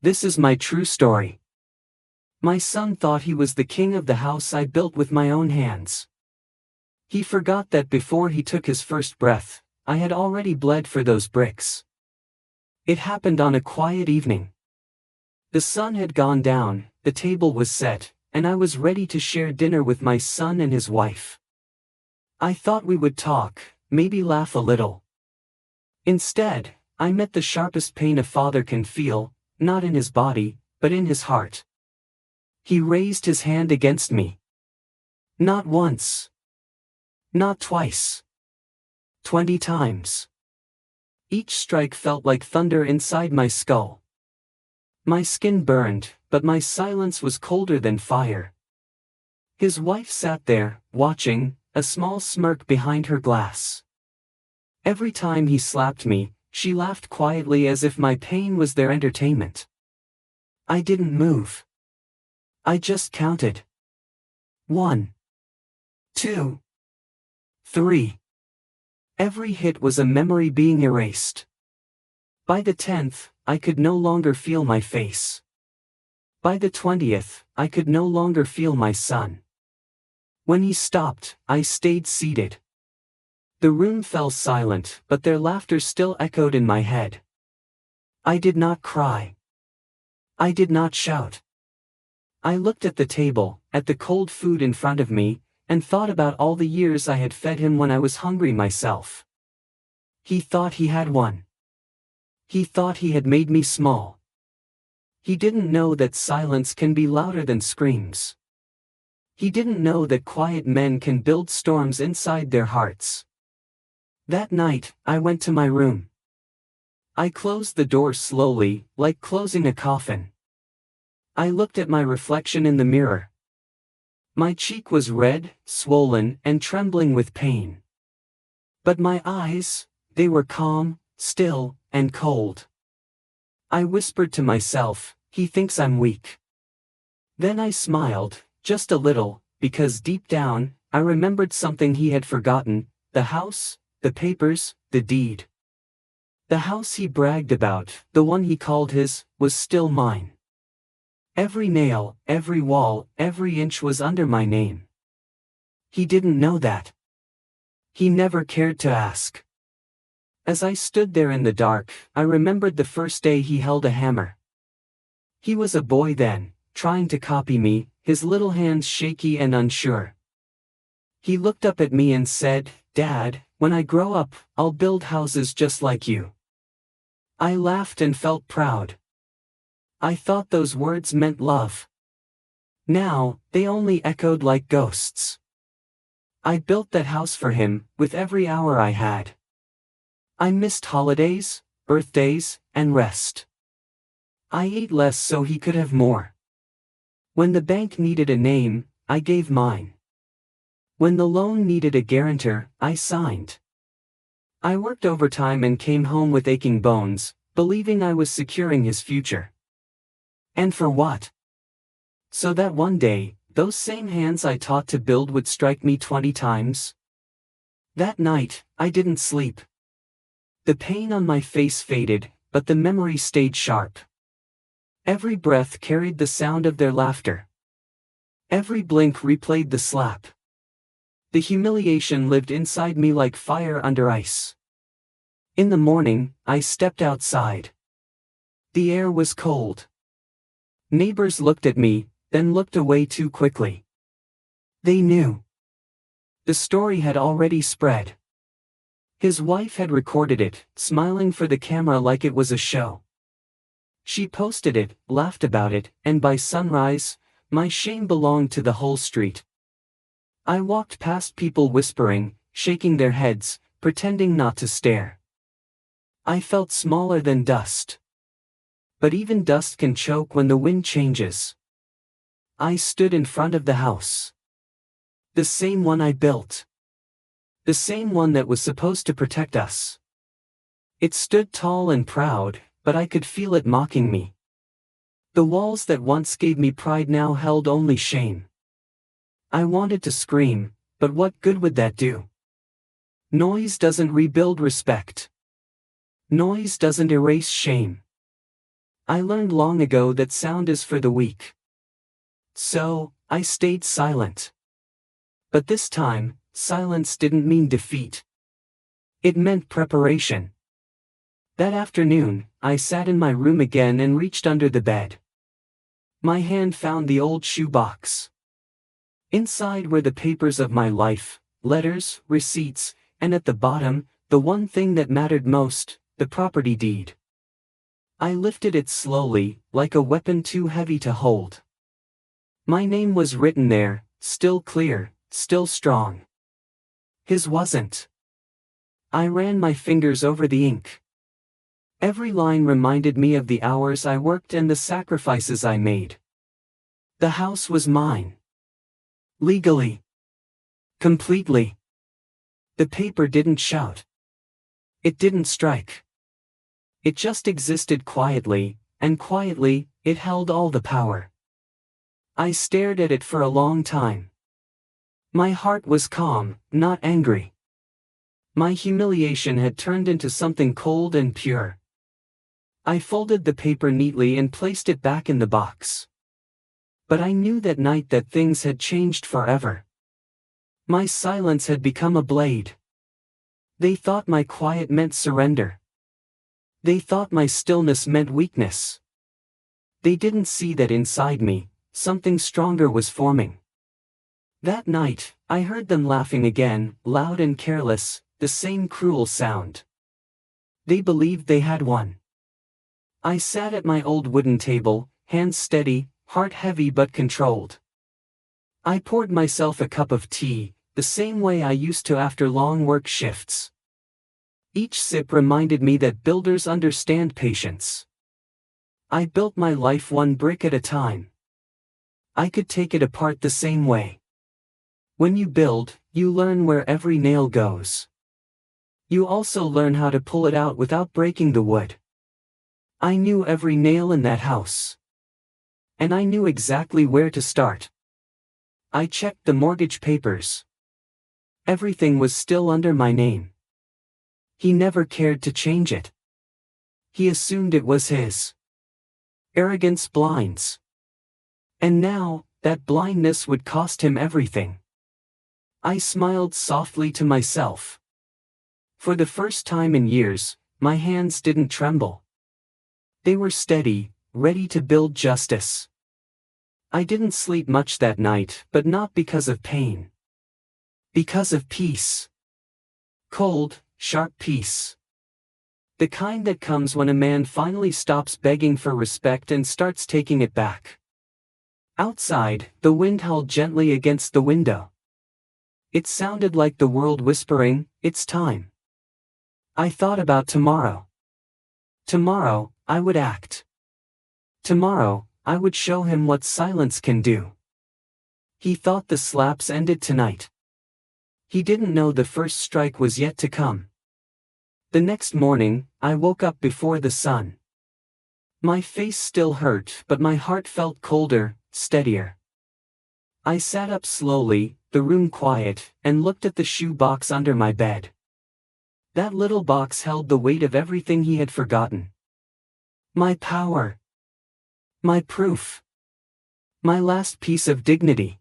This is my true story. My son thought he was the king of the house I built with my own hands. He forgot that before he took his first breath, I had already bled for those bricks. It happened on a quiet evening. The sun had gone down, the table was set, and I was ready to share dinner with my son and his wife. I thought we would talk, maybe laugh a little. Instead, I met the sharpest pain a father can feel, not in his body, but in his heart. He raised his hand against me. Not once. Not twice. 20 times. Each strike felt like thunder inside my skull. My skin burned, but my silence was colder than fire. His wife sat there, watching, a small smirk behind her glass. Every time he slapped me, she laughed quietly as if my pain was their entertainment. I didn't move. I just counted. 1, 2, 3. Every hit was a memory being erased. By the 10th, I could no longer feel my face. By the 20th, I could no longer feel my son. When he stopped, I stayed seated. The room fell silent, but their laughter still echoed in my head. I did not cry. I did not shout. I looked at the table, at the cold food in front of me, and thought about all the years I had fed him when I was hungry myself. He thought he had won. He thought he had made me small. He didn't know that silence can be louder than screams. He didn't know that quiet men can build storms inside their hearts. That night, I went to my room. I closed the door slowly, like closing a coffin. I looked at my reflection in the mirror. My cheek was red, swollen, and trembling with pain. But my eyes, they were calm, still, and cold. I whispered to myself, he thinks I'm weak. Then I smiled, just a little, because deep down, I remembered something he had forgotten: the house, the papers, the deed. The house he bragged about, the one he called his, was still mine. Every nail, every wall, every inch was under my name. He didn't know that. He never cared to ask. As I stood there in the dark, I remembered the first day he held a hammer. He was a boy then, trying to copy me, his little hands shaky and unsure. He looked up at me and said, "Dad, when I grow up, I'll build houses just like you." I laughed and felt proud. I thought those words meant love. Now, they only echoed like ghosts. I built that house for him, with every hour I had. I missed holidays, birthdays, and rest. I ate less so he could have more. When the bank needed a name, I gave mine. When the loan needed a guarantor, I signed. I worked overtime and came home with aching bones, believing I was securing his future. And for what? So that one day, those same hands I taught to build would strike me 20 times? That night, I didn't sleep. The pain on my face faded, but the memory stayed sharp. Every breath carried the sound of their laughter. Every blink replayed the slap. The humiliation lived inside me like fire under ice. In the morning, I stepped outside. The air was cold. Neighbors looked at me, then looked away too quickly. They knew. The story had already spread. His wife had recorded it, smiling for the camera like it was a show. She posted it, laughed about it, and by sunrise, my shame belonged to the whole street. I walked past people whispering, shaking their heads, pretending not to stare. I felt smaller than dust. But even dust can choke when the wind changes. I stood in front of the house. The same one I built. The same one that was supposed to protect us. It stood tall and proud, but I could feel it mocking me. The walls that once gave me pride now held only shame. I wanted to scream, but what good would that do? Noise doesn't rebuild respect. Noise doesn't erase shame. I learned long ago that sound is for the weak. So, I stayed silent. But this time, silence didn't mean defeat. It meant preparation. That afternoon, I sat in my room again and reached under the bed. My hand found the old shoebox. Inside were the papers of my life, letters, receipts, and at the bottom, the one thing that mattered most, the property deed. I lifted it slowly, like a weapon too heavy to hold. My name was written there, still clear, still strong. His wasn't. I ran my fingers over the ink. Every line reminded me of the hours I worked and the sacrifices I made. The house was mine. Legally. Completely. The paper didn't shout. It didn't strike. It just existed quietly, and quietly, it held all the power. I stared at it for a long time. My heart was calm, not angry. My humiliation had turned into something cold and pure. I folded the paper neatly and placed it back in the box. But I knew that night that things had changed forever. My silence had become a blade. They thought my quiet meant surrender. They thought my stillness meant weakness. They didn't see that inside me, something stronger was forming. That night, I heard them laughing again, loud and careless, the same cruel sound. They believed they had won. I sat at my old wooden table, hands steady, heart heavy but controlled. I poured myself a cup of tea, the same way I used to after long work shifts. Each sip reminded me that builders understand patience. I built my life one brick at a time. I could take it apart the same way. When you build, you learn where every nail goes. You also learn how to pull it out without breaking the wood. I knew every nail in that house. And I knew exactly where to start. I checked the mortgage papers. Everything was still under my name. He never cared to change it. He assumed it was his. Arrogance blinds. And now, that blindness would cost him everything. I smiled softly to myself. For the first time in years, my hands didn't tremble. They were steady, ready to build justice. I didn't sleep much that night, but not because of pain. Because of peace. Cold, sharp peace. The kind that comes when a man finally stops begging for respect and starts taking it back. Outside, the wind howled gently against the window. It sounded like the world whispering, "It's time." I thought about tomorrow. Tomorrow, I would act. Tomorrow, I would show him what silence can do. He thought the slaps ended tonight. He didn't know the first strike was yet to come. The next morning, I woke up before the sun. My face still hurt, but my heart felt colder, steadier. I sat up slowly, the room quiet, and looked at the shoe box under my bed. That little box held the weight of everything he had forgotten. My power. My proof. My last piece of dignity.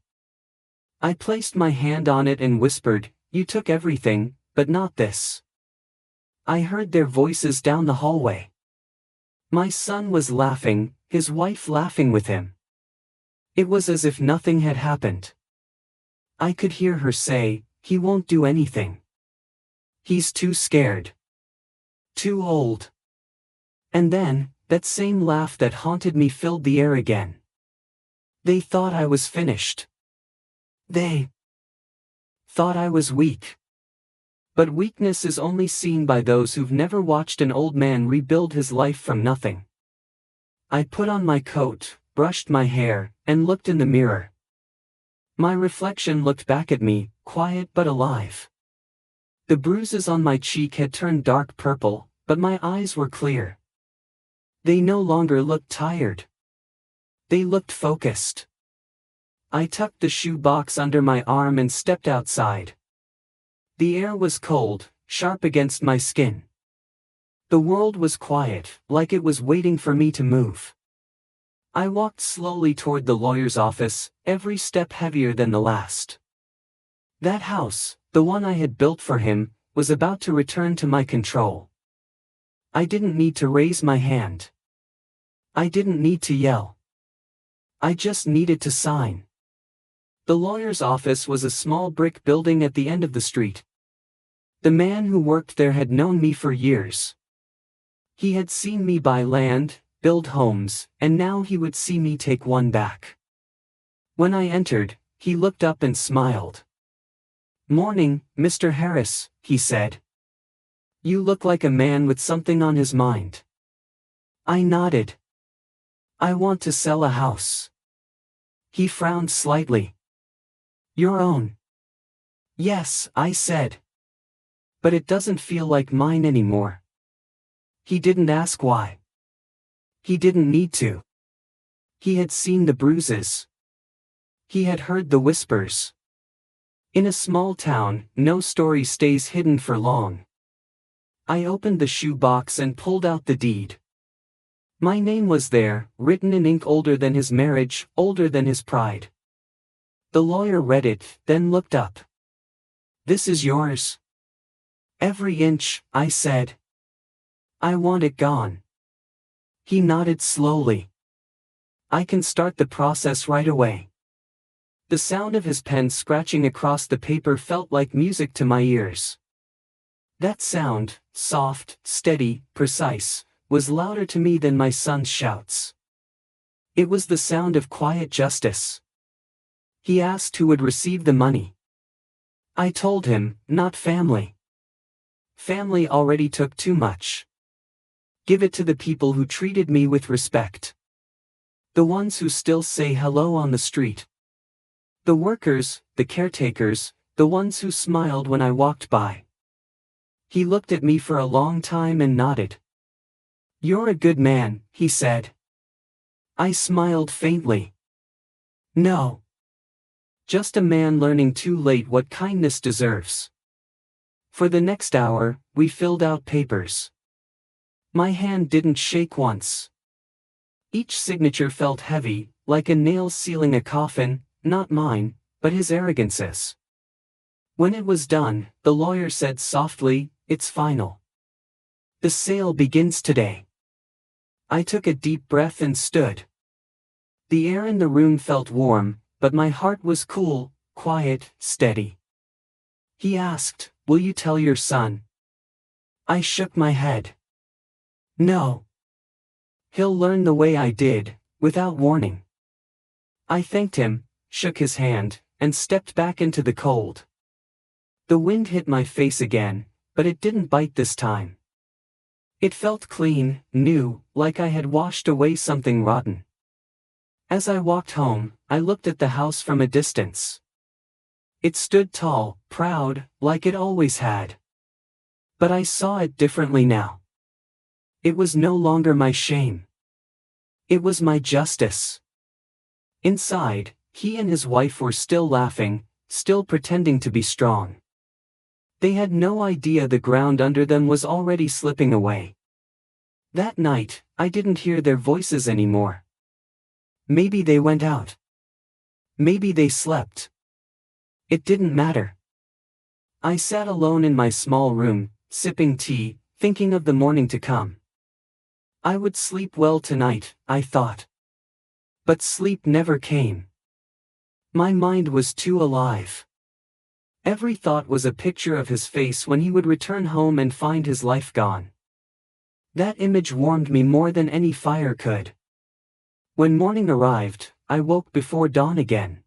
I placed my hand on it and whispered, "You took everything, but not this." I heard their voices down the hallway. My son was laughing, his wife laughing with him. It was as if nothing had happened. I could hear her say, "He won't do anything. He's too scared. Too old." And then, that same laugh that haunted me filled the air again. They thought I was finished. They thought I was weak. But weakness is only seen by those who've never watched an old man rebuild his life from nothing. I put on my coat, brushed my hair, and looked in the mirror. My reflection looked back at me, quiet but alive. The bruises on my cheek had turned dark purple, but my eyes were clear. They no longer looked tired. They looked focused. I tucked the shoe box under my arm and stepped outside. The air was cold, sharp against my skin. The world was quiet, like it was waiting for me to move. I walked slowly toward the lawyer's office, every step heavier than the last. That house, the one I had built for him, was about to return to my control. I didn't need to raise my hand. I didn't need to yell. I just needed to sign. The lawyer's office was a small brick building at the end of the street. The man who worked there had known me for years. He had seen me buy land, build homes, and now he would see me take one back. When I entered, he looked up and smiled. "Morning, Mr. Harris," he said. "You look like a man with something on his mind." I nodded. "I want to sell a house." He frowned slightly. "Your own?" "Yes," I said. "But it doesn't feel like mine anymore." He didn't ask why. He didn't need to. He had seen the bruises. He had heard the whispers. In a small town, no story stays hidden for long. I opened the shoebox and pulled out the deed. My name was there, written in ink older than his marriage, older than his pride. The lawyer read it, then looked up. "This is yours?" "Every inch," I said. "I want it gone." He nodded slowly. "I can start the process right away." The sound of his pen scratching across the paper felt like music to my ears. That sound, soft, steady, precise, was louder to me than my son's shouts. It was the sound of quiet justice. He asked who would receive the money. I told him, not family. Family already took too much. Give it to the people who treated me with respect. The ones who still say hello on the street. The workers, the caretakers, the ones who smiled when I walked by. He looked at me for a long time and nodded. "You're a good man," he said. I smiled faintly. "No. Just a man learning too late what kindness deserves." For the next hour, we filled out papers. My hand didn't shake once. Each signature felt heavy, like a nail sealing a coffin, not mine, but his arrogance's. When it was done, the lawyer said softly, "It's final. The sale begins today." I took a deep breath and stood. The air in the room felt warm, but my heart was cool, quiet, steady. He asked, "Will you tell your son?" I shook my head. "No. He'll learn the way I did, without warning." I thanked him, shook his hand, and stepped back into the cold. The wind hit my face again, but it didn't bite this time. It felt clean, new, like I had washed away something rotten. As I walked home, I looked at the house from a distance. It stood tall, proud, like it always had. But I saw it differently now. It was no longer my shame. It was my justice. Inside, he and his wife were still laughing, still pretending to be strong. They had no idea the ground under them was already slipping away. That night, I didn't hear their voices anymore. Maybe they went out. Maybe they slept. It didn't matter. I sat alone in my small room, sipping tea, thinking of the morning to come. I would sleep well tonight, I thought. But sleep never came. My mind was too alive. Every thought was a picture of his face when he would return home and find his life gone. That image warmed me more than any fire could. When morning arrived, I woke before dawn again.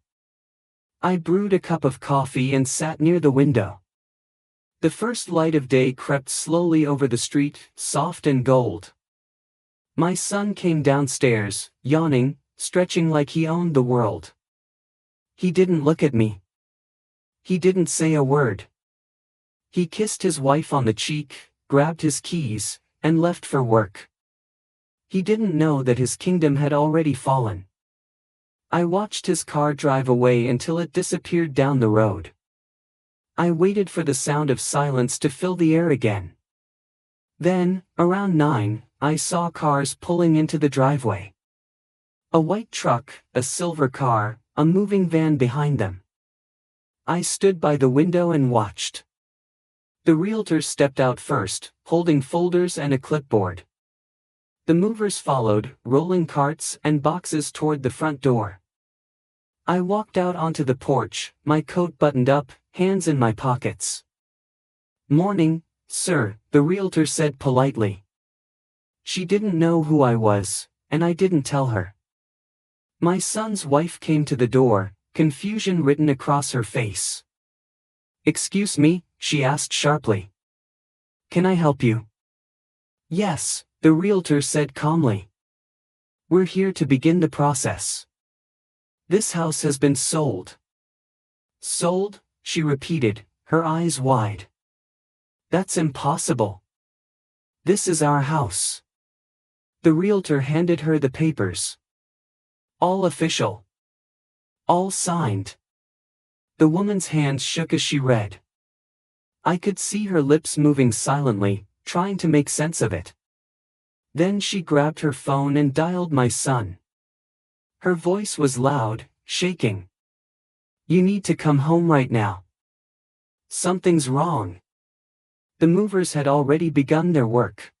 I brewed a cup of coffee and sat near the window. The first light of day crept slowly over the street, soft and gold. My son came downstairs, yawning, stretching like he owned the world. He didn't look at me. He didn't say a word. He kissed his wife on the cheek, grabbed his keys, and left for work. He didn't know that his kingdom had already fallen. I watched his car drive away until it disappeared down the road. I waited for the sound of silence to fill the air again. Then, around 9, I saw cars pulling into the driveway. A white truck, a silver car, a moving van behind them. I stood by the window and watched. The realtor stepped out first, holding folders and a clipboard. The movers followed, rolling carts and boxes toward the front door. I walked out onto the porch, my coat buttoned up, hands in my pockets. "Morning, sir," the realtor said politely. She didn't know who I was, and I didn't tell her. My son's wife came to the door, confusion written across her face. "Excuse me," she asked sharply. "Can I help you?" "Yes," the realtor said calmly. "We're here to begin the process. This house has been sold." "Sold?" she repeated, her eyes wide. "That's impossible. This is our house." The realtor handed her the papers. "All official. All signed." The woman's hands shook as she read. I could see her lips moving silently, trying to make sense of it. Then she grabbed her phone and dialed my son. Her voice was loud, shaking. "You need to come home right now. Something's wrong." The movers had already begun their work.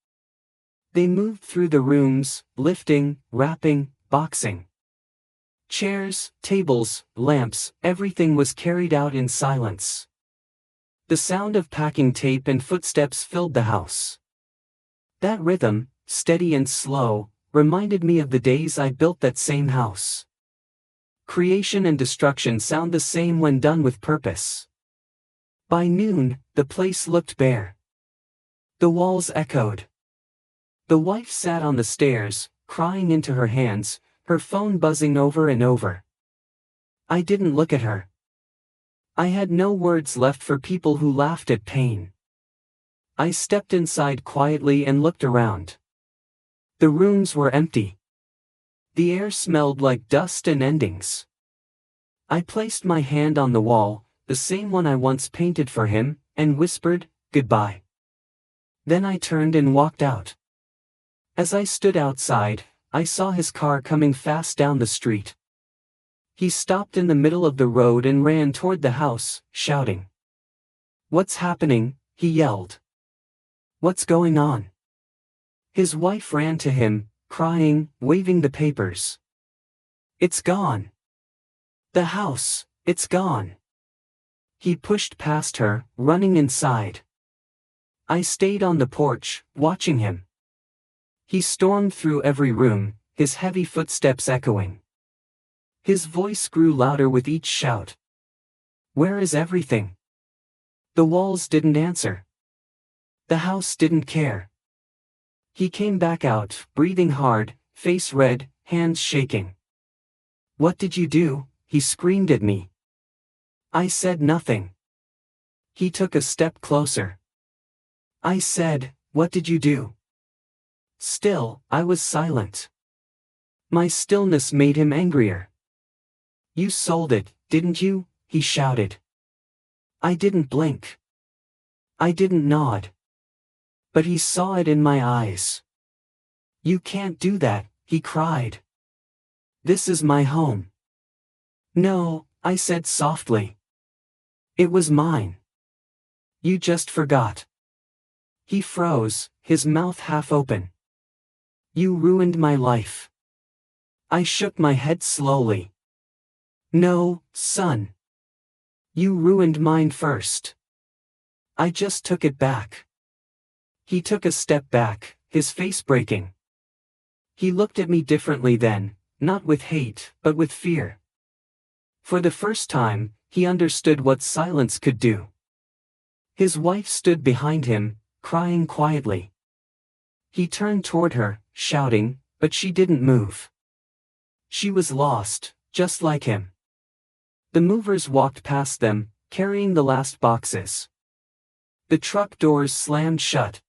They moved through the rooms, lifting, wrapping, boxing. Chairs, tables, lamps, everything was carried out in silence. The sound of packing tape and footsteps filled the house. That rhythm, steady and slow, reminded me of the days I built that same house. Creation and destruction sound the same when done with purpose. By noon, the place looked bare. The walls echoed. The wife sat on the stairs, crying into her hands, her phone buzzing over and over. I didn't look at her. I had no words left for people who laughed at pain. I stepped inside quietly and looked around. The rooms were empty. The air smelled like dust and endings. I placed my hand on the wall, the same one I once painted for him, and whispered, "Goodbye." Then I turned and walked out. As I stood outside, I saw his car coming fast down the street. He stopped in the middle of the road and ran toward the house, shouting. "What's happening?" he yelled. "What's going on?" His wife ran to him, crying, waving the papers. "It's gone. The house, it's gone." He pushed past her, running inside. I stayed on the porch, watching him. He stormed through every room, his heavy footsteps echoing. His voice grew louder with each shout. "Where is everything?" The walls didn't answer. The house didn't care. He came back out, breathing hard, face red, hands shaking. "What did you do?" he screamed at me. I said nothing. He took a step closer. I said, "What did you do?" Still, I was silent. My stillness made him angrier. "You sold it, didn't you?" he shouted. I didn't blink. I didn't nod. But he saw it in my eyes. "You can't do that," he cried. "This is my home." "No," I said softly. "It was mine. You just forgot." He froze, his mouth half open. "You ruined my life." I shook my head slowly. "No, son. You ruined mine first. I just took it back." He took a step back, his face breaking. He looked at me differently then, not with hate, but with fear. For the first time, he understood what silence could do. His wife stood behind him, crying quietly. He turned toward her, shouting, but she didn't move. She was lost, just like him. The movers walked past them, carrying the last boxes. The truck doors slammed shut.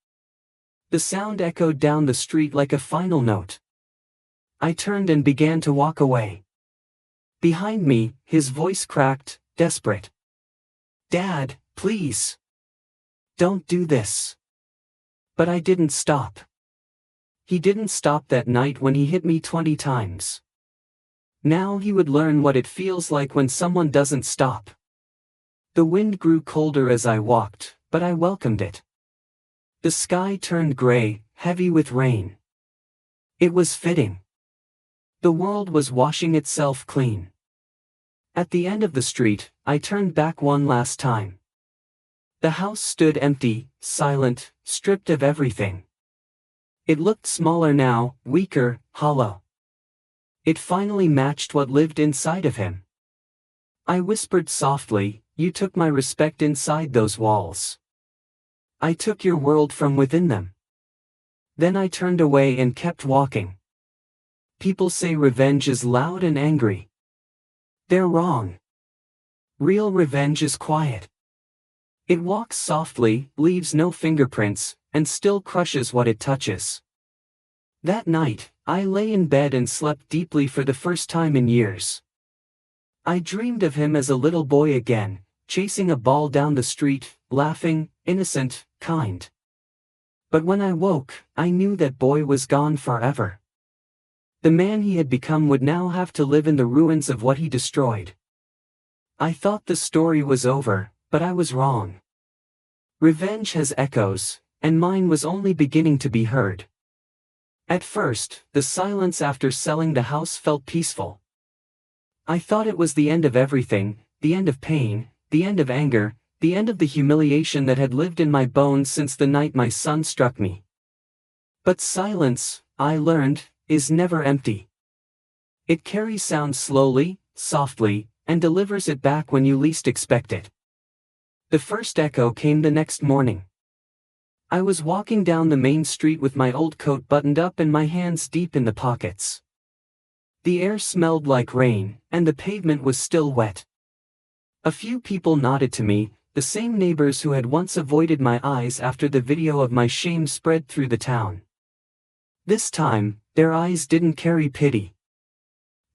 The sound echoed down the street like a final note. I turned and began to walk away. Behind me, his voice cracked, desperate. "Dad, please. Don't do this." But I didn't stop. He didn't stop that night when he hit me 20 times. Now he would learn what it feels like when someone doesn't stop. The wind grew colder as I walked, but I welcomed it. The sky turned gray, heavy with rain. It was fitting. The world was washing itself clean. At the end of the street, I turned back one last time. The house stood empty, silent, stripped of everything. It looked smaller now, weaker, hollow. It finally matched what lived inside of him. I whispered softly, "You took my respect inside those walls. I took your world from within them." Then I turned away and kept walking. People say revenge is loud and angry. They're wrong. Real revenge is quiet. It walks softly, leaves no fingerprints, and still crushes what it touches. That night, I lay in bed and slept deeply for the first time in years. I dreamed of him as a little boy again, chasing a ball down the street, laughing, innocent, kind. But when I woke, I knew that boy was gone forever. The man he had become would now have to live in the ruins of what he destroyed. I thought the story was over, but I was wrong. Revenge has echoes, and mine was only beginning to be heard. At first, the silence after selling the house felt peaceful. I thought it was the end of everything, the end of pain, the end of anger, the end of the humiliation that had lived in my bones since the night my son struck me. But silence, I learned, is never empty. It carries sound slowly, softly, and delivers it back when you least expect it. The first echo came the next morning. I was walking down the main street with my old coat buttoned up and my hands deep in the pockets. The air smelled like rain, and the pavement was still wet. A few people nodded to me, the same neighbors who had once avoided my eyes after the video of my shame spread through the town. This time, their eyes didn't carry pity.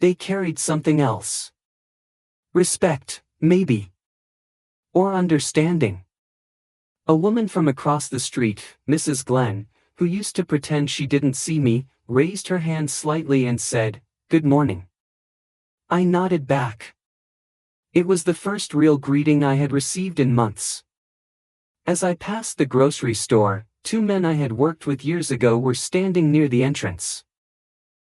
They carried something else. Respect, maybe. Or understanding. A woman from across the street, Mrs. Glenn, who used to pretend she didn't see me, raised her hand slightly and said, "Good morning." I nodded back. It was the first real greeting I had received in months. As I passed the grocery store, two men I had worked with years ago were standing near the entrance.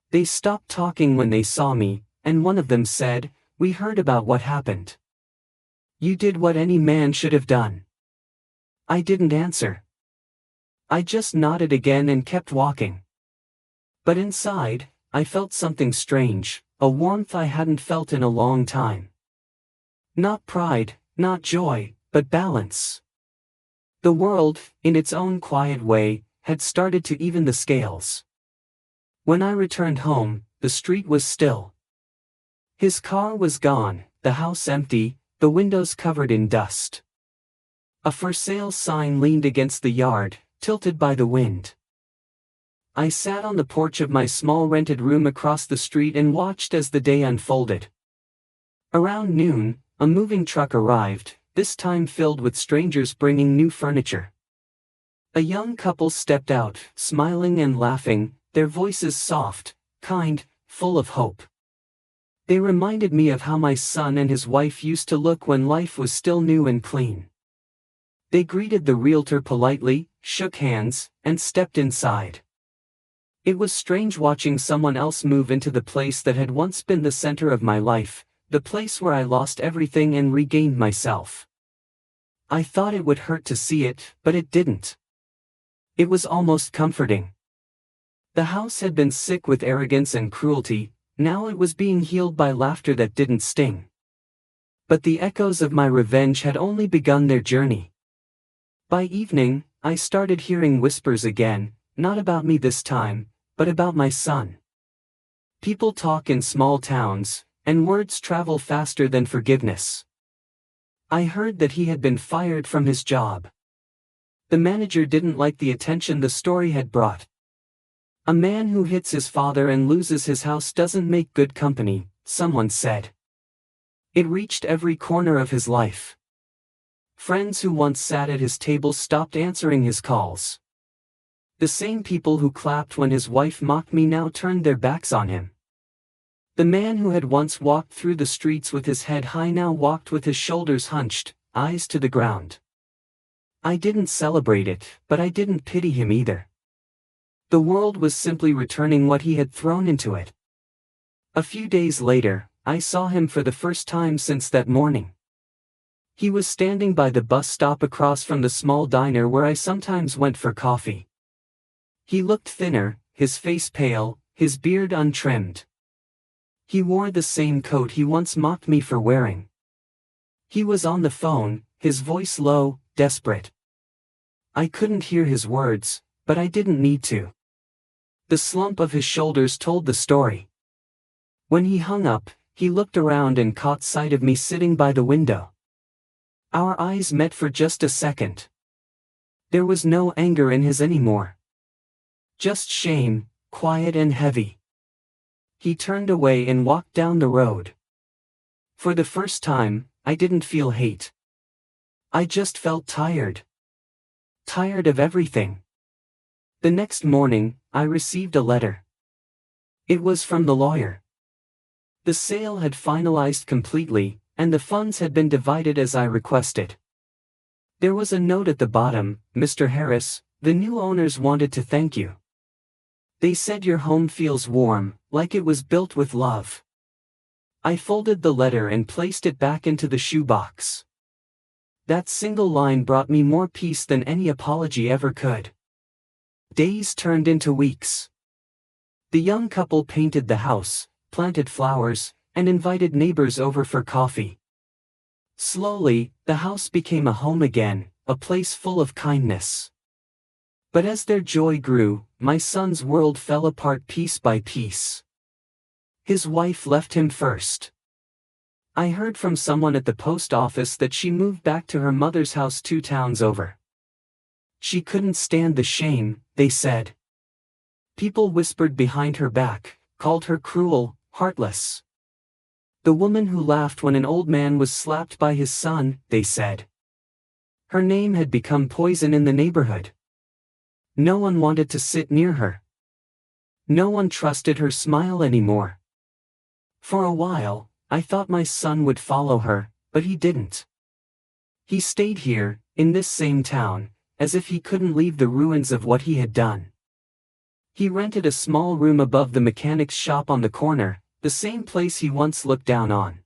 They stopped talking when they saw me, and one of them said, "We heard about what happened. You did what any man should have done." I didn't answer. I just nodded again and kept walking. But inside, I felt something strange, a warmth I hadn't felt in a long time. Not pride, not joy, but balance. The world, in its own quiet way, had started to even the scales. When I returned home, the street was still. His car was gone, the house empty, the windows covered in dust. A for sale sign leaned against the yard, tilted by the wind. I sat on the porch of my small rented room across the street and watched as the day unfolded. Around noon, a moving truck arrived, this time filled with strangers bringing new furniture. A young couple stepped out, smiling and laughing, their voices soft, kind, full of hope. They reminded me of how my son and his wife used to look when life was still new and clean. They greeted the realtor politely, shook hands, and stepped inside. It was strange watching someone else move into the place that had once been the center of my life, the place where I lost everything and regained myself. I thought it would hurt to see it, but it didn't. It was almost comforting. The house had been sick with arrogance and cruelty, now it was being healed by laughter that didn't sting. But the echoes of my revenge had only begun their journey. By evening, I started hearing whispers again, not about me this time, but about my son. People talk in small towns, and words travel faster than forgiveness. I heard that he had been fired from his job. The manager didn't like the attention the story had brought. A man who hits his father and loses his house doesn't make good company, someone said. It reached every corner of his life. Friends who once sat at his table stopped answering his calls. The same people who clapped when his wife mocked me now turned their backs on him. The man who had once walked through the streets with his head high now walked with his shoulders hunched, eyes to the ground. I didn't celebrate it, but I didn't pity him either. The world was simply returning what he had thrown into it. A few days later, I saw him for the first time since that morning. He was standing by the bus stop across from the small diner where I sometimes went for coffee. He looked thinner, his face pale, his beard untrimmed. He wore the same coat he once mocked me for wearing. He was on the phone, his voice low, desperate. I couldn't hear his words, but I didn't need to. The slump of his shoulders told the story. When he hung up, he looked around and caught sight of me sitting by the window. Our eyes met for just a second. There was no anger in his anymore. Just shame, quiet and heavy. He turned away and walked down the road. For the first time, I didn't feel hate. I just felt tired. Tired of everything. The next morning, I received a letter. It was from the lawyer. The sale had finalized completely, and the funds had been divided as I requested. There was a note at the bottom: "Mr. Harris, the new owners wanted to thank you. They said your home feels warm, like it was built with love." I folded the letter and placed it back into the shoebox. That single line brought me more peace than any apology ever could. Days turned into weeks. The young couple painted the house, planted flowers, and invited neighbors over for coffee. Slowly, the house became a home again, a place full of kindness. But as their joy grew, my son's world fell apart piece by piece. His wife left him first. I heard from someone at the post office that she moved back to her mother's house 2 towns over. She couldn't stand the shame, they said. People whispered behind her back, called her cruel, heartless. The woman who laughed when an old man was slapped by his son, they said. Her name had become poison in the neighborhood. No one wanted to sit near her. No one trusted her smile anymore. For a while, I thought my son would follow her, but he didn't. He stayed here, in this same town, as if he couldn't leave the ruins of what he had done. He rented a small room above the mechanic's shop on the corner, the same place he once looked down on.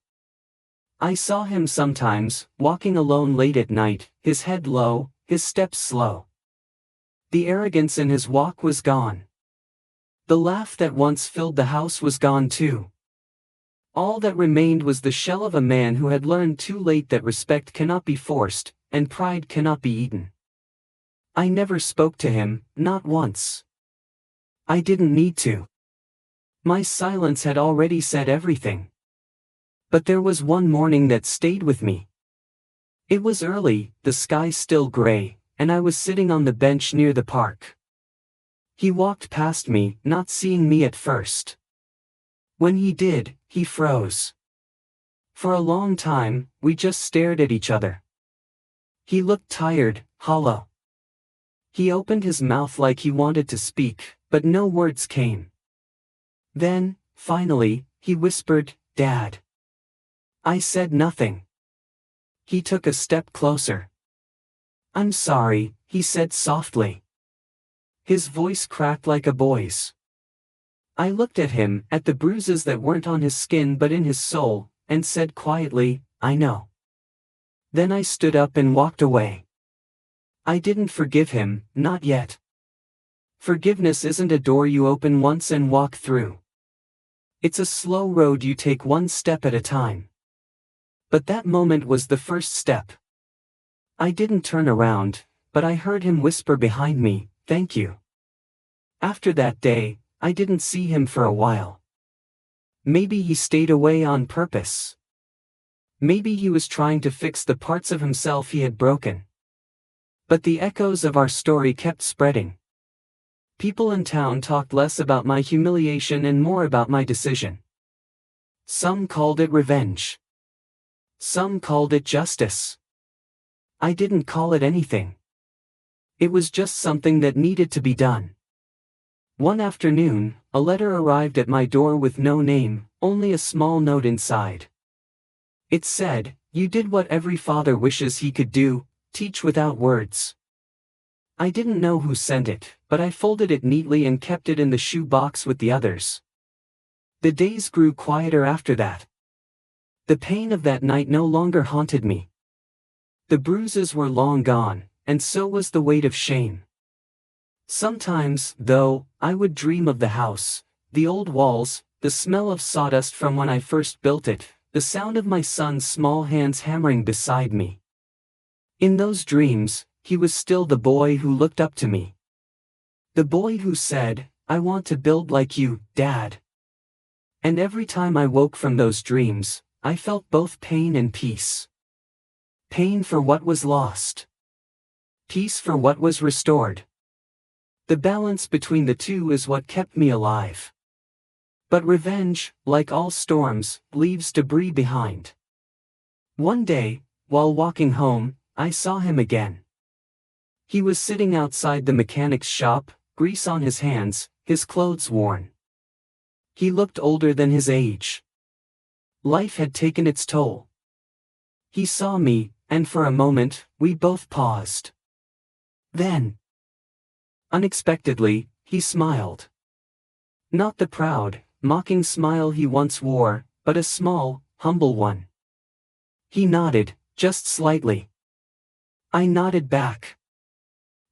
I saw him sometimes, walking alone late at night, his head low, his steps slow. The arrogance in his walk was gone. The laugh that once filled the house was gone too. All that remained was the shell of a man who had learned too late that respect cannot be forced, and pride cannot be eaten. I never spoke to him, not once. I didn't need to. My silence had already said everything. But there was one morning that stayed with me. It was early, the sky still gray, and I was sitting on the bench near the park. He walked past me, not seeing me at first. When he did, he froze. For a long time, we just stared at each other. He looked tired, hollow. He opened his mouth like he wanted to speak, but no words came. Then, finally, he whispered, "Dad." I said nothing. He took a step closer. "I'm sorry," he said softly. His voice cracked like a boy's. I looked at him, at the bruises that weren't on his skin but in his soul, and said quietly, "I know." Then I stood up and walked away. I didn't forgive him, not yet. Forgiveness isn't a door you open once and walk through. It's a slow road you take one step at a time. But that moment was the first step. I didn't turn around, but I heard him whisper behind me, "Thank you." After that day, I didn't see him for a while. Maybe he stayed away on purpose. Maybe he was trying to fix the parts of himself he had broken. But the echoes of our story kept spreading. People in town talked less about my humiliation and more about my decision. Some called it revenge. Some called it justice. I didn't call it anything. It was just something that needed to be done. One afternoon, a letter arrived at my door with no name, only a small note inside. It said, "You did what every father wishes he could do, teach without words." I didn't know who sent it, but I folded it neatly and kept it in the shoe box with the others. The days grew quieter after that. The pain of that night no longer haunted me. The bruises were long gone, and so was the weight of shame. Sometimes, though, I would dream of the house, the old walls, the smell of sawdust from when I first built it, the sound of my son's small hands hammering beside me. In those dreams, he was still the boy who looked up to me. The boy who said, "I want to build like you, Dad." And every time I woke from those dreams, I felt both pain and peace. Pain for what was lost. Peace for what was restored. The balance between the two is what kept me alive. But revenge, like all storms, leaves debris behind. One day, while walking home, I saw him again. He was sitting outside the mechanic's shop, grease on his hands, his clothes worn. He looked older than his age. Life had taken its toll. He saw me, and for a moment, we both paused. Then, unexpectedly, he smiled. Not the proud, mocking smile he once wore, but a small, humble one. He nodded, just slightly. I nodded back.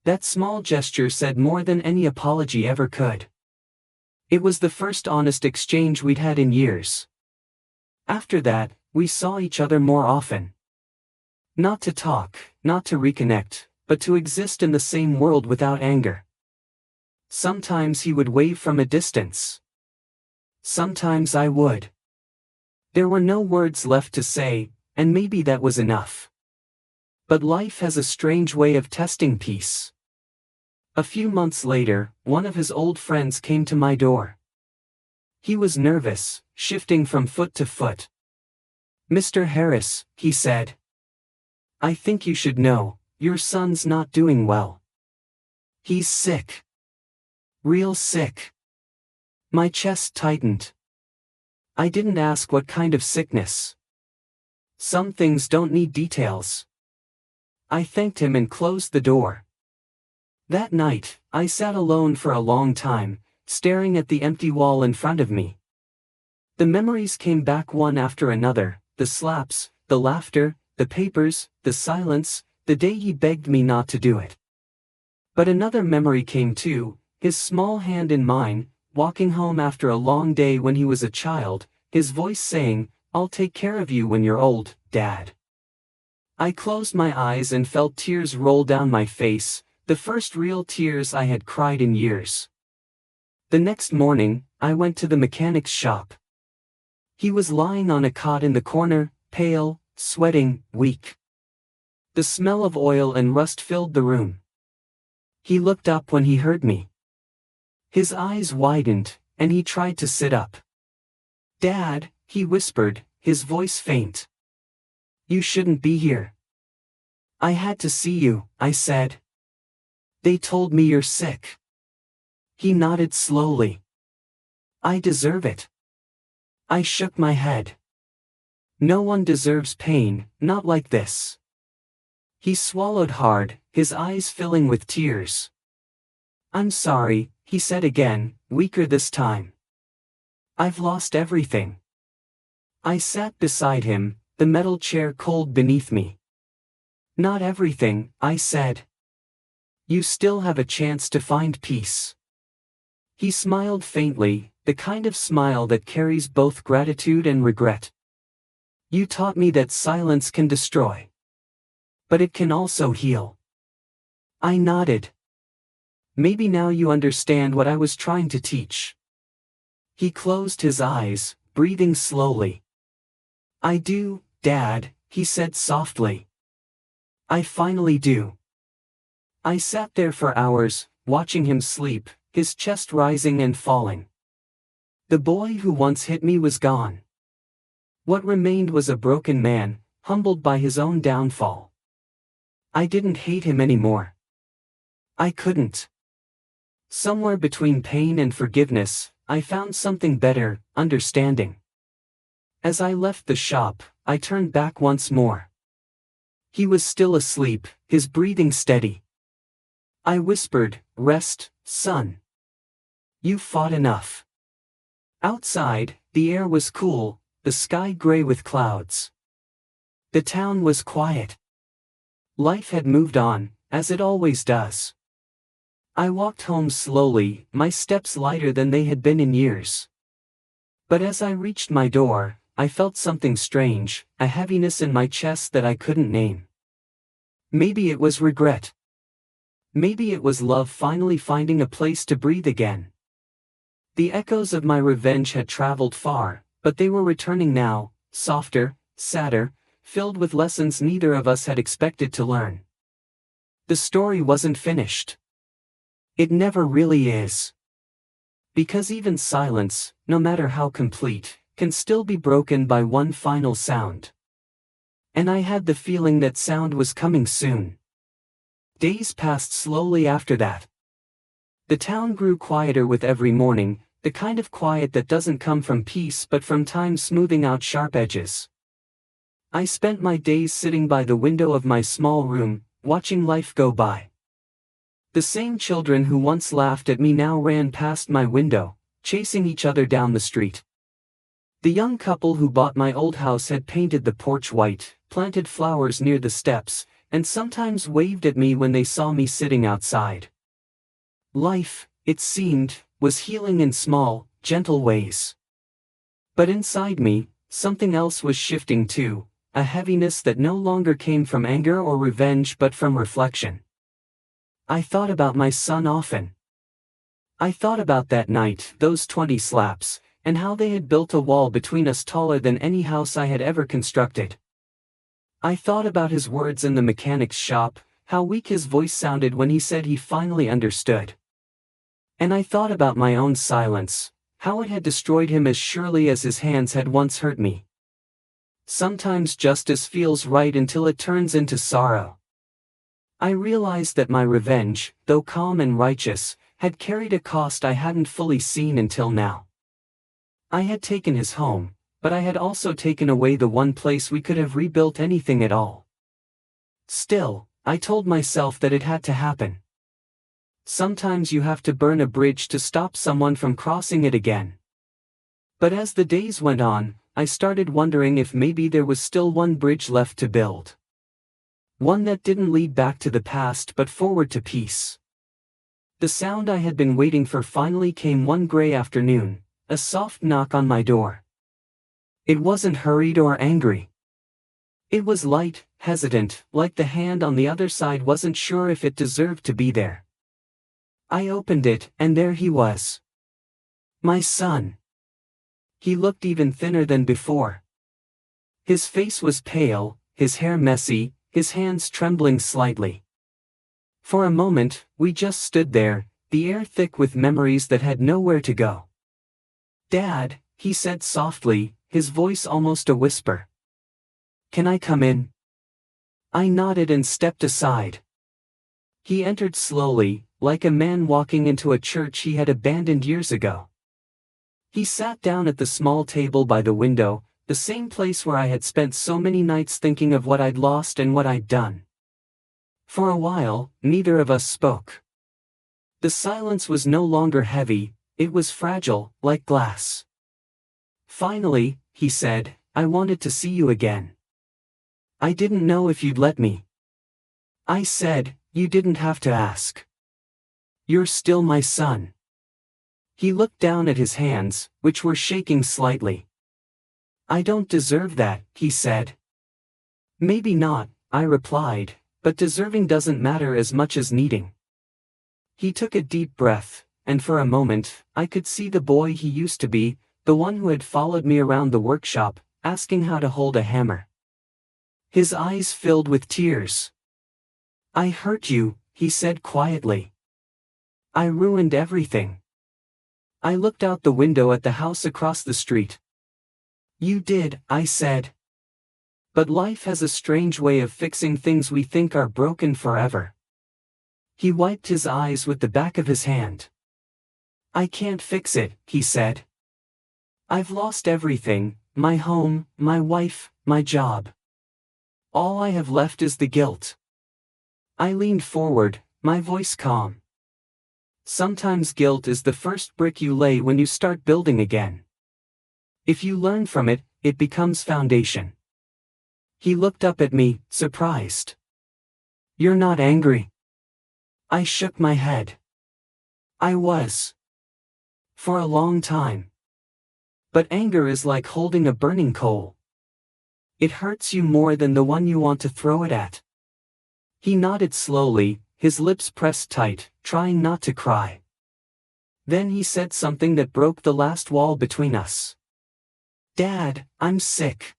That small gesture said more than any apology ever could. It was the first honest exchange we'd had in years. After that, we saw each other more often. Not to talk, not to reconnect, but to exist in the same world without anger. Sometimes he would wave from a distance. Sometimes I would. There were no words left to say, and maybe that was enough. But life has a strange way of testing peace. A few months later, one of his old friends came to my door. He was nervous, shifting from foot to foot. "Mr. Harris," he said. "I think you should know, your son's not doing well. He's sick. Real sick." My chest tightened. I didn't ask what kind of sickness. Some things don't need details. I thanked him and closed the door. That night, I sat alone for a long time, staring at the empty wall in front of me. The memories came back one after another, the slaps, the laughter, the papers, the silence, the day he begged me not to do it. But another memory came too, his small hand in mine, walking home after a long day when he was a child, his voice saying, "I'll take care of you when you're old, Dad." I closed my eyes and felt tears roll down my face, the first real tears I had cried in years. The next morning, I went to the mechanic's shop. He was lying on a cot in the corner, pale, sweating, weak. The smell of oil and rust filled the room. He looked up when he heard me. His eyes widened, and he tried to sit up. "Dad," he whispered, his voice faint. "You shouldn't be here." "I had to see you," I said. "They told me you're sick." He nodded slowly. "I deserve it." I shook my head. "No one deserves pain, not like this." He swallowed hard, his eyes filling with tears. "I'm sorry," he said again, weaker this time. "I've lost everything." I sat beside him, the metal chair cold beneath me. "Not everything," I said. "You still have a chance to find peace." He smiled faintly, the kind of smile that carries both gratitude and regret. "You taught me that silence can destroy. But it can also heal." I nodded. "Maybe now you understand what I was trying to teach." He closed his eyes, breathing slowly. "I do, Dad," he said softly. "I finally do." I sat there for hours, watching him sleep, his chest rising and falling. The boy who once hit me was gone. What remained was a broken man, humbled by his own downfall. I didn't hate him anymore. I couldn't. Somewhere between pain and forgiveness, I found something better, understanding. As I left the shop, I turned back once more. He was still asleep, his breathing steady. I whispered, "Rest, son. You've fought enough." Outside, the air was cool, the sky gray with clouds. The town was quiet. Life had moved on, as it always does. I walked home slowly, my steps lighter than they had been in years. But as I reached my door, I felt something strange, a heaviness in my chest that I couldn't name. Maybe it was regret. Maybe it was love finally finding a place to breathe again. The echoes of my revenge had traveled far, but they were returning now, softer, sadder, filled with lessons neither of us had expected to learn. The story wasn't finished. It never really is. Because even silence, no matter how complete, can still be broken by one final sound. And I had the feeling that sound was coming soon. Days passed slowly after that. The town grew quieter with every morning, the kind of quiet that doesn't come from peace but from time smoothing out sharp edges. I spent my days sitting by the window of my small room, watching life go by. The same children who once laughed at me now ran past my window, chasing each other down the street. The young couple who bought my old house had painted the porch white, planted flowers near the steps, and sometimes waved at me when they saw me sitting outside. Life, it seemed, was healing in small, gentle ways. But inside me, something else was shifting too, a heaviness that no longer came from anger or revenge but from reflection. I thought about my son often. I thought about that night, those 20 slaps, and how they had built a wall between us taller than any house I had ever constructed. I thought about his words in the mechanic's shop, how weak his voice sounded when he said he finally understood. And I thought about my own silence, how it had destroyed him as surely as his hands had once hurt me. Sometimes justice feels right until it turns into sorrow. I realized that my revenge, though calm and righteous, had carried a cost I hadn't fully seen until now. I had taken his home, but I had also taken away the one place we could have rebuilt anything at all. Still, I told myself that it had to happen. Sometimes you have to burn a bridge to stop someone from crossing it again. But as the days went on, I started wondering if maybe there was still one bridge left to build. One that didn't lead back to the past but forward to peace. The sound I had been waiting for finally came one gray afternoon, a soft knock on my door. It wasn't hurried or angry. It was light, hesitant, like the hand on the other side wasn't sure if it deserved to be there. I opened it, and there he was. My son. He looked even thinner than before. His face was pale, his hair messy, his hands trembling slightly. For a moment, we just stood there, the air thick with memories that had nowhere to go. "Dad," he said softly, his voice almost a whisper. "Can I come in?" I nodded and stepped aside. He entered slowly, like a man walking into a church he had abandoned years ago. He sat down at the small table by the window, the same place where I had spent so many nights thinking of what I'd lost and what I'd done. For a while, neither of us spoke. The silence was no longer heavy, it was fragile, like glass. Finally, he said, "I wanted to see you again. I didn't know if you'd let me." I said, "You didn't have to ask. You're still my son." He looked down at his hands, which were shaking slightly. "I don't deserve that," he said. "Maybe not," I replied, "but deserving doesn't matter as much as needing." He took a deep breath, and for a moment, I could see the boy he used to be, the one who had followed me around the workshop, asking how to hold a hammer. His eyes filled with tears. "I hurt you," he said quietly. "I ruined everything." I looked out the window at the house across the street. "You did," I said. "But life has a strange way of fixing things we think are broken forever." He wiped his eyes with the back of his hand. I can't fix it, he said. I've lost everything, my home, my wife, my job. All I have left is the guilt. I leaned forward, my voice calm. Sometimes guilt is the first brick you lay when you start building again. If you learn from it, it becomes foundation. He looked up at me, surprised. You're not angry? I shook my head. I was. For a long time. But anger is like holding a burning coal. It hurts you more than the one you want to throw it at. He nodded slowly, his lips pressed tight, trying not to cry. Then he said something that broke the last wall between us. Dad, I'm sick.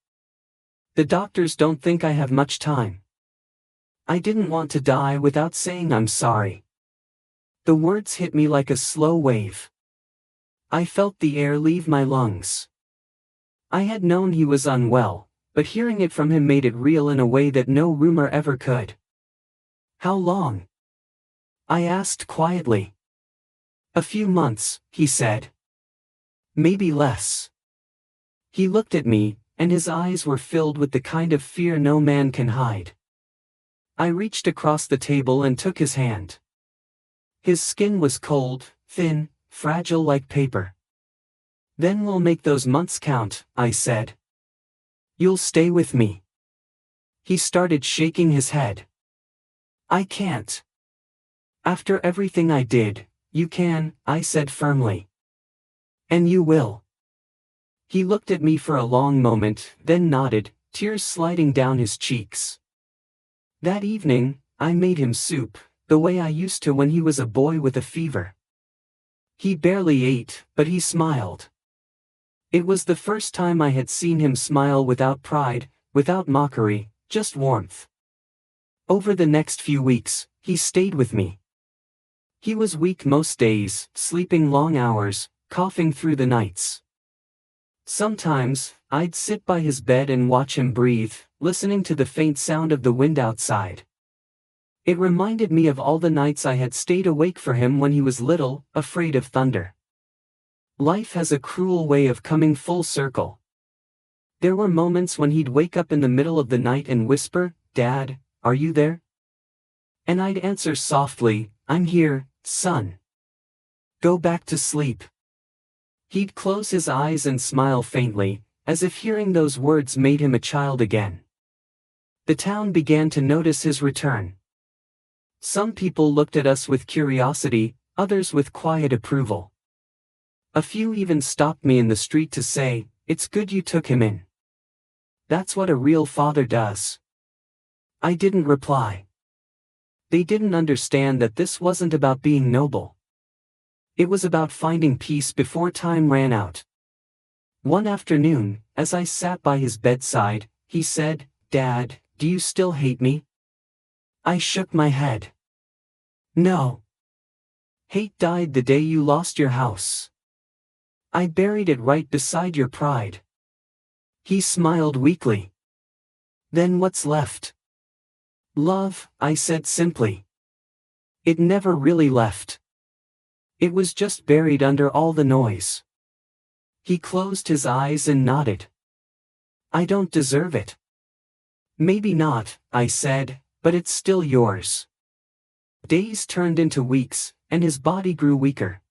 The doctors don't think I have much time. I didn't want to die without saying I'm sorry. The words hit me like a slow wave. I felt the air leave my lungs. I had known he was unwell, but hearing it from him made it real in a way that no rumor ever could. How long? I asked quietly. A few months, he said. Maybe less. He looked at me, and his eyes were filled with the kind of fear no man can hide. I reached across the table and took his hand. His skin was cold, thin, fragile like paper. Then we'll make those months count, I said. You'll stay with me. He started shaking his head. I can't. After everything I did, you can, I said firmly. And you will. He looked at me for a long moment, then nodded, tears sliding down his cheeks. That evening, I made him soup, the way I used to when he was a boy with a fever. He barely ate, but he smiled. It was the first time I had seen him smile without pride, without mockery, just warmth. Over the next few weeks, he stayed with me. He was weak most days, sleeping long hours, coughing through the nights. Sometimes, I'd sit by his bed and watch him breathe, listening to the faint sound of the wind outside. It reminded me of all the nights I had stayed awake for him when he was little, afraid of thunder. Life has a cruel way of coming full circle. There were moments when he'd wake up in the middle of the night and whisper, "Dad, are you there?" And I'd answer softly, "I'm here, son. Go back to sleep." He'd close his eyes and smile faintly, as if hearing those words made him a child again. The town began to notice his return. Some people looked at us with curiosity, others with quiet approval. A few even stopped me in the street to say, "It's good you took him in. That's what a real father does." I didn't reply. They didn't understand that this wasn't about being noble. It was about finding peace before time ran out. One afternoon, as I sat by his bedside, he said, "Dad, do you still hate me?" I shook my head. No. Hate died the day you lost your house. I buried it right beside your pride. He smiled weakly. Then what's left? Love, I said simply. It never really left. It was just buried under all the noise. He closed his eyes and nodded. I don't deserve it. Maybe not, I said, but it's still yours. Days turned into weeks, and his body grew weaker.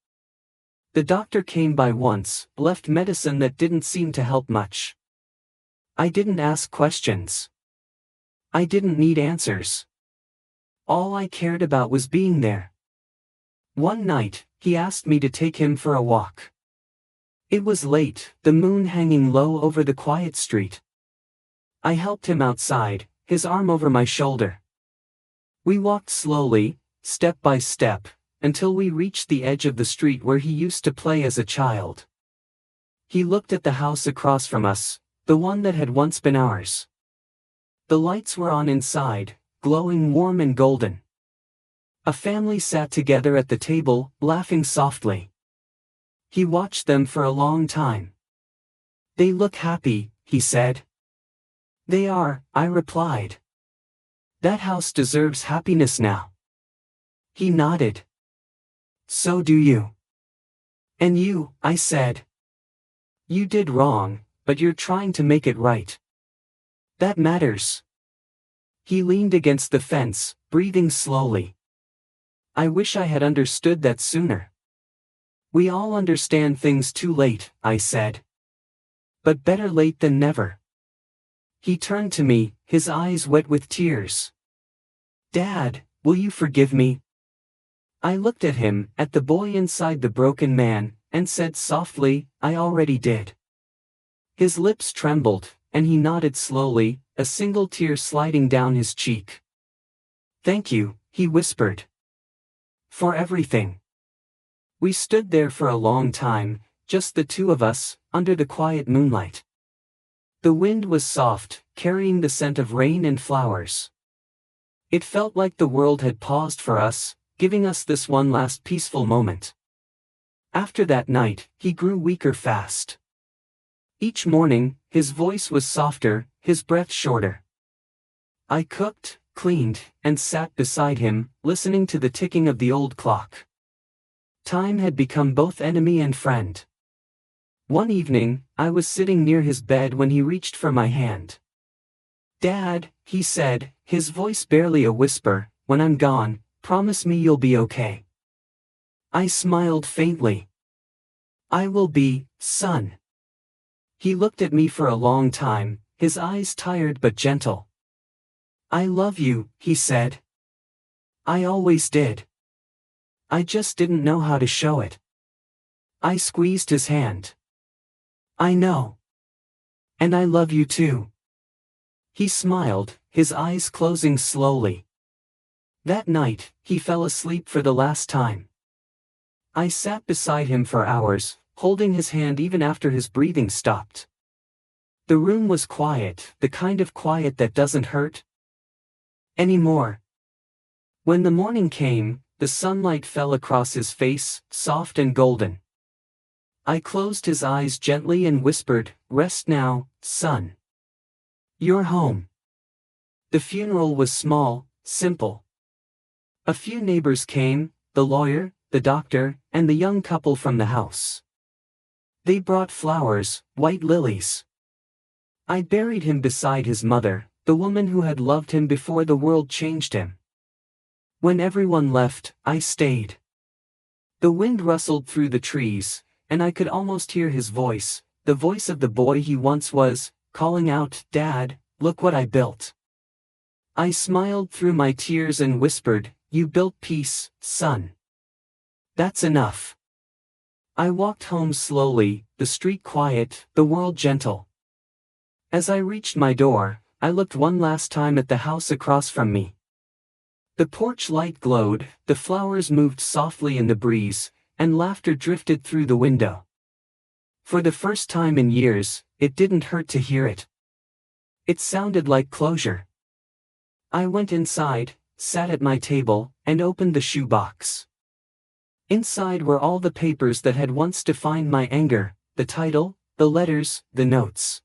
The doctor came by once, left medicine that didn't seem to help much. I didn't ask questions. I didn't need answers. All I cared about was being there. One night, he asked me to take him for a walk. It was late, the moon hanging low over the quiet street. I helped him outside, his arm over my shoulder. We walked slowly, step by step, until we reached the edge of the street where he used to play as a child. He looked at the house across from us, the one that had once been ours. The lights were on inside, glowing warm and golden. A family sat together at the table, laughing softly. He watched them for a long time. They look happy, he said. They are, I replied. That house deserves happiness now. He nodded. So do you. And you, I said. You did wrong, but you're trying to make it right. That matters. He leaned against the fence, breathing slowly. I wish I had understood that sooner. We all understand things too late, I said. But better late than never. He turned to me, his eyes wet with tears. Dad, will you forgive me? I looked at him, at the boy inside the broken man, and said softly, I already did. His lips trembled, and he nodded slowly, a single tear sliding down his cheek. Thank you, he whispered. For everything. We stood there for a long time, just the two of us, under the quiet moonlight. The wind was soft, carrying the scent of rain and flowers. It felt like the world had paused for us, giving us this one last peaceful moment. After that night, he grew weaker fast. Each morning, his voice was softer, his breath shorter. I cooked, cleaned, and sat beside him, listening to the ticking of the old clock. Time had become both enemy and friend. One evening, I was sitting near his bed when he reached for my hand. Dad, he said, his voice barely a whisper, when I'm gone, promise me you'll be okay. I smiled faintly. I will be, son. He looked at me for a long time, his eyes tired but gentle. I love you, he said. I always did. I just didn't know how to show it. I squeezed his hand. I know. And I love you too. He smiled, his eyes closing slowly. That night, he fell asleep for the last time. I sat beside him for hours, holding his hand even after his breathing stopped. The room was quiet, the kind of quiet that doesn't hurt anymore. When the morning came, the sunlight fell across his face, soft and golden. I closed his eyes gently and whispered, rest now, son. You're home. The funeral was small, simple. A few neighbors came, the lawyer, the doctor, and the young couple from the house. They brought flowers, white lilies. I buried him beside his mother, the woman who had loved him before the world changed him. When everyone left, I stayed. The wind rustled through the trees, and I could almost hear his voice, the voice of the boy he once was, calling out, Dad, look what I built. I smiled through my tears and whispered, you built peace, son. That's enough. I walked home slowly, the street quiet, the world gentle. As I reached my door, I looked one last time at the house across from me. The porch light glowed, the flowers moved softly in the breeze, and laughter drifted through the window. For the first time in years, it didn't hurt to hear it. It sounded like closure. I went inside, sat at my table, and opened the shoebox. Inside were all the papers that had once defined my anger, the title, the letters, the notes.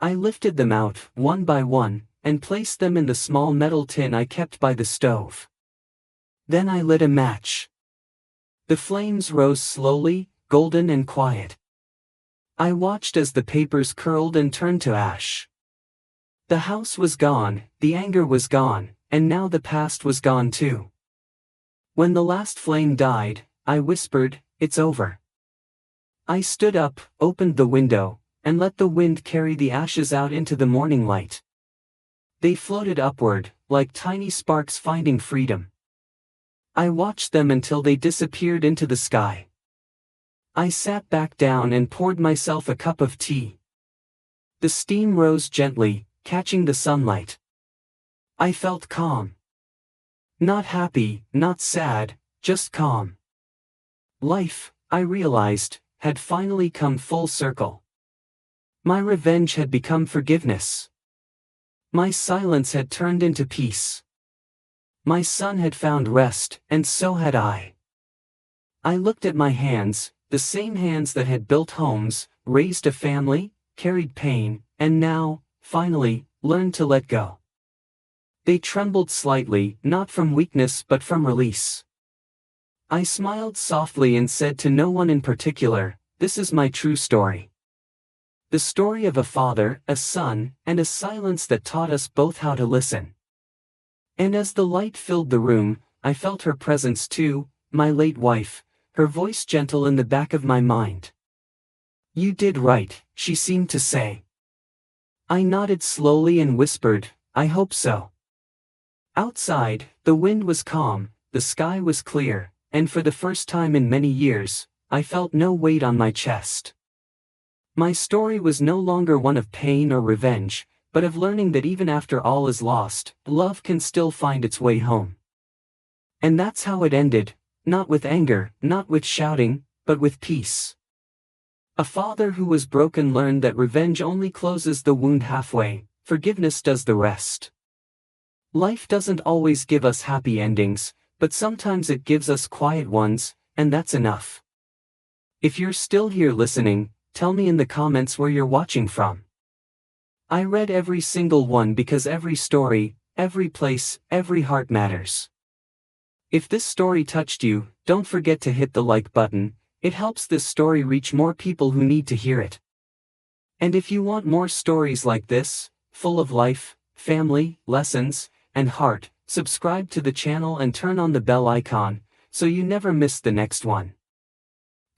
I lifted them out, one by one, and placed them in the small metal tin I kept by the stove. Then I lit a match. The flames rose slowly, golden and quiet. I watched as the papers curled and turned to ash. The house was gone, the anger was gone, and now the past was gone too. When the last flame died, I whispered, it's over. I stood up, opened the window, and let the wind carry the ashes out into the morning light. They floated upward, like tiny sparks finding freedom. I watched them until they disappeared into the sky. I sat back down and poured myself a cup of tea. The steam rose gently, catching the sunlight. I felt calm. Not happy, not sad, just calm. Life, I realized, had finally come full circle. My revenge had become forgiveness. My silence had turned into peace. My son had found rest, and so had I. I looked at my hands, the same hands that had built homes, raised a family, carried pain, and now, finally, learned to let go. They trembled slightly, not from weakness but from release. I smiled softly and said to no one in particular, "This is my true story. The story of a father, a son, and a silence that taught us both how to listen." And as the light filled the room, I felt her presence too, my late wife, her voice gentle in the back of my mind. "You did right," she seemed to say. I nodded slowly and whispered, "I hope so." Outside, the wind was calm, the sky was clear, and for the first time in many years, I felt no weight on my chest. My story was no longer one of pain or revenge, but of learning that even after all is lost, love can still find its way home. And that's how it ended, not with anger, not with shouting, but with peace. A father who was broken learned that revenge only closes the wound halfway, forgiveness does the rest. Life doesn't always give us happy endings, but sometimes it gives us quiet ones, and that's enough. If you're still here listening, tell me in the comments where you're watching from. I read every single one because every story, every place, every heart matters. If this story touched you, don't forget to hit the like button. It helps this story reach more people who need to hear it. And if you want more stories like this, full of life, family, lessons, and heart, subscribe to the channel and turn on the bell icon, so you never miss the next one.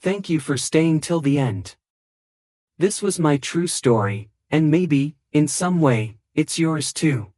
Thank you for staying till the end. This was my true story, and maybe, in some way, it's yours too.